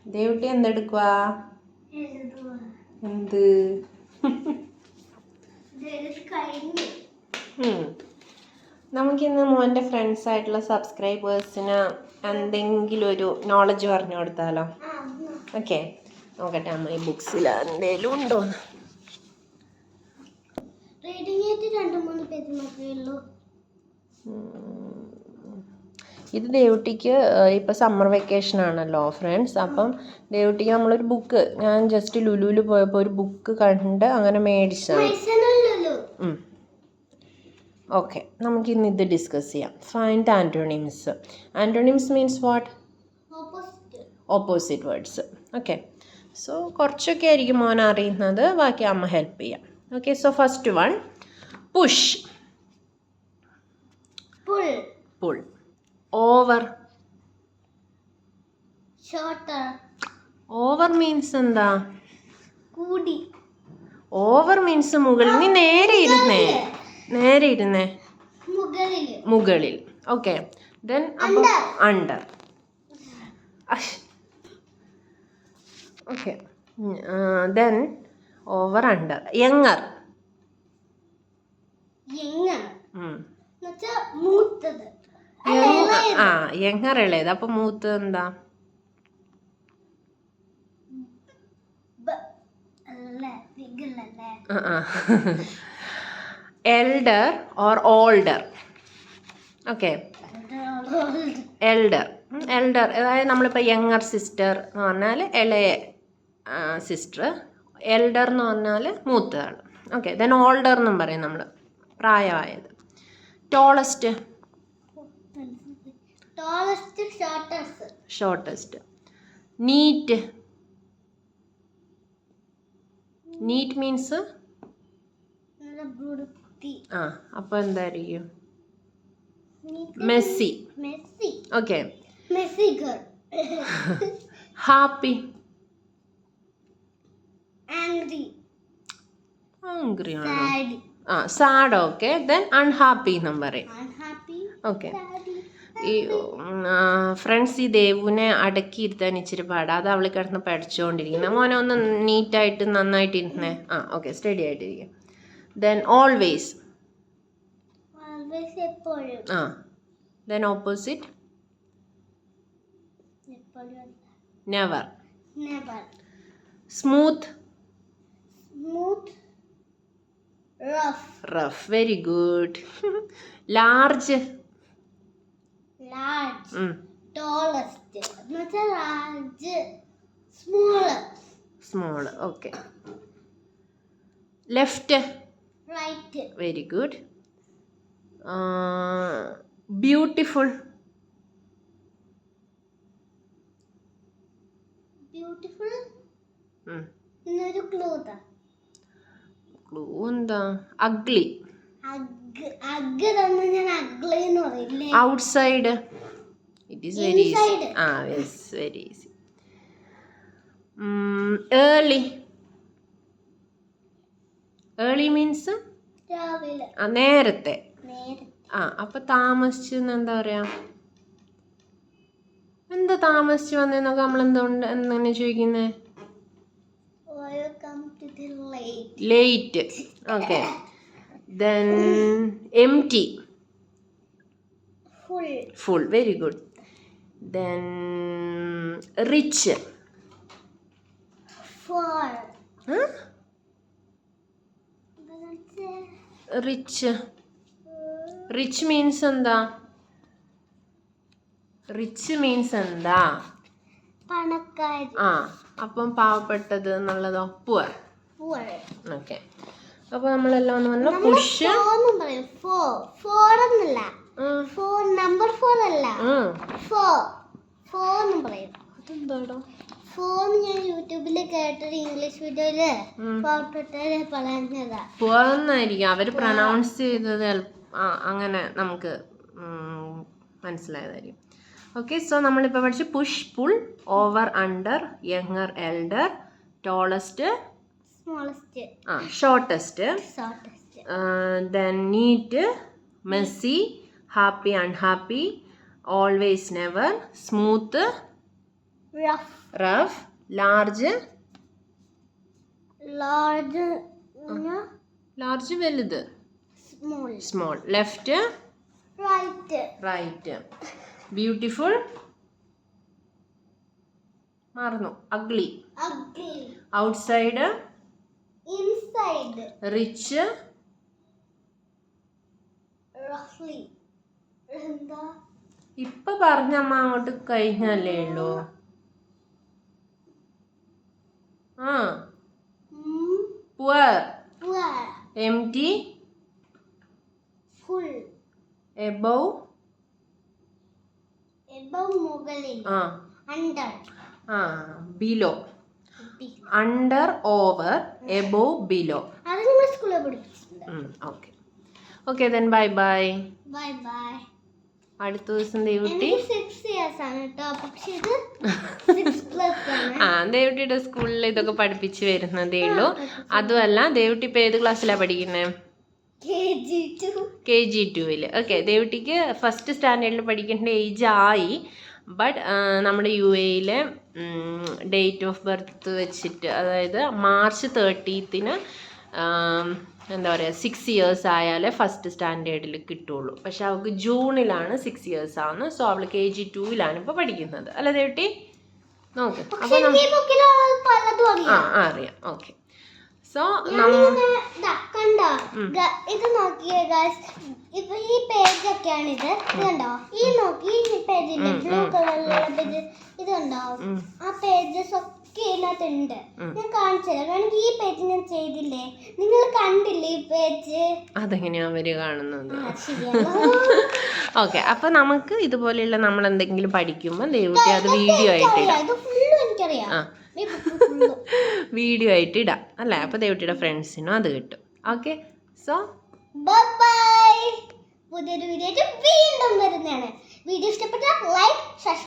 ദേവുട്ടി എന്തെടുക്കുക? എന്ത്? നമുക്കിന്ന് മോൻ്റെ ഫ്രണ്ട്സ് ആയിട്ടുള്ള സബ്സ്ക്രൈബേഴ്സിന് എന്തെങ്കിലും ഒരു നോളജ് പറഞ്ഞു കൊടുത്താലോ? ഓക്കെ, നോക്കട്ടെ അമ്മ ഈ ബുക്സിൽ എന്തെങ്കിലും ഉണ്ടോന്ന്. ഇത് ദേവുട്ടിക്ക് ഇപ്പം സമ്മർ വെക്കേഷൻ ആണല്ലോ ഫ്രണ്ട്സ്. അപ്പം ദേവുട്ടിക്ക് നമ്മളൊരു ബുക്ക്, ഞാൻ ജസ്റ്റ് ലുലുവിൽ പോയപ്പോൾ ഒരു ബുക്ക് കണ്ട് അങ്ങനെ മേടിച്ചതാണ്. ഓക്കെ, നമുക്കിന്ന് ഇത് ഡിസ്കസ് ചെയ്യാം. Find antonyms. Antonyms means what? Opposite words. Okay, so കുറച്ചൊക്കെ ആയിരിക്കും മോൻ അറിയുന്നത്, ബാക്കി അമ്മ ഹെൽപ്പ് ചെയ്യാം. Okay, so first one, push. Pull. Over. Over means എന്താ? കൂടി. ഓവർ മീൻസ് മുകളിൽ. നീ നേരെ ഇരുന്നേ, നേരെ ഇരുന്നേ, മുകളിൽ. ഓക്കെ, ദെൻ അപ്പം under. Okay, then over under. Younger. Younger ഇളയത്. അപ്പൊ മൂത്തത് എന്താ? Elder or older. Okay, elder. Elder അതായത് നമ്മളിപ്പോൾ യങ്ങർ സിസ്റ്റർ എന്ന് പറഞ്ഞാൽ ഇളയ സിസ്റ്റർ, എൽഡർ എന്ന് പറഞ്ഞാൽ മൂത്ത ആൾ. ഓക്കെ, ദെൻ ഓൾഡർ എന്നും പറയും നമ്മൾ, പ്രായമായത്. Tallest. Shortest. Neat. Neat means അപ്പൊ എന്തായിരിക്കും? മെസ്സി. Okay, happy. ആംഗ്രി ആണോ? സാഡ്. ഓക്കെ, ദെൻ അൺഹാപ്പി എന്നും പറയും. ഓക്കെ, ഈ ഫ്രണ്ട്സ് ഈ ദേവുവിനെ അടക്കിയിരുത്താൻ ഇച്ചിരി പാടാ, അത് അവൾ കിടന്ന് പഠിച്ചുകൊണ്ടിരിക്കുന്നത്. മോനെ ഒന്ന് നീറ്റായിട്ട് നന്നായിട്ട് ഇരുന്നേ. ഓക്കെ, സ്റ്റഡി ആയിട്ടിരിക്കുക. Then always. Then opposite? Never. Smooth. Rough. Very good. Large. Small. Okay, left. Very good. Beautiful. Clue എന്താ? Ugly. Outside. It is very easy. Yes, very easy. Early. Early means നേരത്തെ. അപ്പൊ താമസിച്ചു എന്താ പറയാ? എന്താ താമസിച്ചു വന്നേന്നൊക്കെ നമ്മൾ എന്താണ് ചോദിക്കുന്നേ? Late. Okay, then empty. Full. Very good. Then rich. Rich. Rich means എന്താ? റിച്ച് മീൻസ് എന്താ? അപ്പം പാവപ്പെട്ടത് എന്നുള്ളതോ? പുവർ. ഓക്കെ, അപ്പൊ നമ്മളെല്ലാം ഒന്ന് പറഞ്ഞ പുഷ്. അതെന്താടോ? ഞാൻ യൂട്യൂബില് കേട്ടൊരു ഇംഗ്ലീഷ് വീഡിയോയില് പറഞ്ഞതാ. പുവന്നായിരിക്കും അവര് പ്രൊനൗൺസ് ചെയ്തത്. അങ്ങനെ നമുക്ക് മനസ്സിലായതായിരിക്കും. ഓക്കെ, സോ നമ്മളിപ്പോൾ പഠിച്ചു push, pull, over, under, younger, elder, tallest, shortest, then neat, messy, happy, unhappy, always, never, smooth, rough. Large large വലുത്. സ്മോൾ. Left right. ബ്യൂട്ടിഫുൾ മറന്നു. അഗ്ലി. ഔട്ട്സൈഡ് റിച്ച് ഇപ്പൊ പറഞ്ഞമ്മ അങ്ങോട്ട് കഴിഞ്ഞല്ലേ ഉള്ളൂ. ആ poor empty above below. Under over above below. Okay okay then bye bye. അടുത്ത ദിവസം ദേവുട്ടി ദേവുട്ടിയുടെ സ്കൂളിൽ ഇതൊക്കെ പഠിപ്പിച്ച് വരുന്നതേ ഉള്ളൂ. അതുമല്ല ദേവുട്ടി ഇപ്പൊ ഏത് ക്ലാസ്സിലാണ് പഠിക്കുന്നത്? KG2. ഓക്കെ, ദേവുട്ടിക്ക് ഫസ്റ്റ് സ്റ്റാൻഡേർഡിൽ പഠിക്കേണ്ട ഏജ് ആയി. ബട്ട് നമ്മുടെ UAE ഡേറ്റ് ഓഫ് ബർത്ത് വെച്ചിട്ട്, അതായത് March 30 എന്താ പറയുക 6 years ആയാലേ ഫസ്റ്റ് സ്റ്റാൻഡേർഡിൽ കിട്ടുള്ളൂ. പക്ഷെ അവൾക്ക് ജൂണിലാണ് 6 years ആവുന്നത്. സോ അവൾ KG2 ഇപ്പോൾ പഠിക്കുന്നത് അല്ല ദേവുട്ടി? നോക്ക്. അപ്പോൾ അറിയാം. ഓക്കെ. സോ ഇത് നോക്കിയേ ഗൈസ്, ഇപ്പൊ ഈ പേജ് ഒക്കെയാണ്. ഇത് കണ്ടോ? ഈ പേജില്ലേ ബ്ലൂ കളറിലുള്ള പേജ്, ഇത് കണ്ടോ? ആ പേജസ് ഒക്കെ ഇതിനകത്തുണ്ട്. ഞാൻ കാണിച്ചുതരാം. കാരണം ഈ പേജ് ഞാൻ ചെയ്തില്ലേ, നിങ്ങൾ കണ്ടില്ലേ ഈ പേജ്? അതെങ്ങനെയാ അവര് കാണുന്നത്? ഓക്കെ, അപ്പൊ നമുക്ക് ഇതുപോലെയുള്ള നമ്മൾ എന്തെങ്കിലും പഠിക്കുമ്പോൾ ദേവുട്ടി അത് വീഡിയോ ആയിട്ട് വീഡിയോ ആയിട്ട് ഇടാം അല്ലേ? അപ്പൊ ദേവുട്ടിയുടെ ഫ്രണ്ട്സിനും അത് കിട്ടും. Okay, so bye. പുതിയൊരു വീഡിയോ വീണ്ടും വരുന്നതാണ്. വീഡിയോ ഇഷ്ടപ്പെട്ട ലൈക്ക്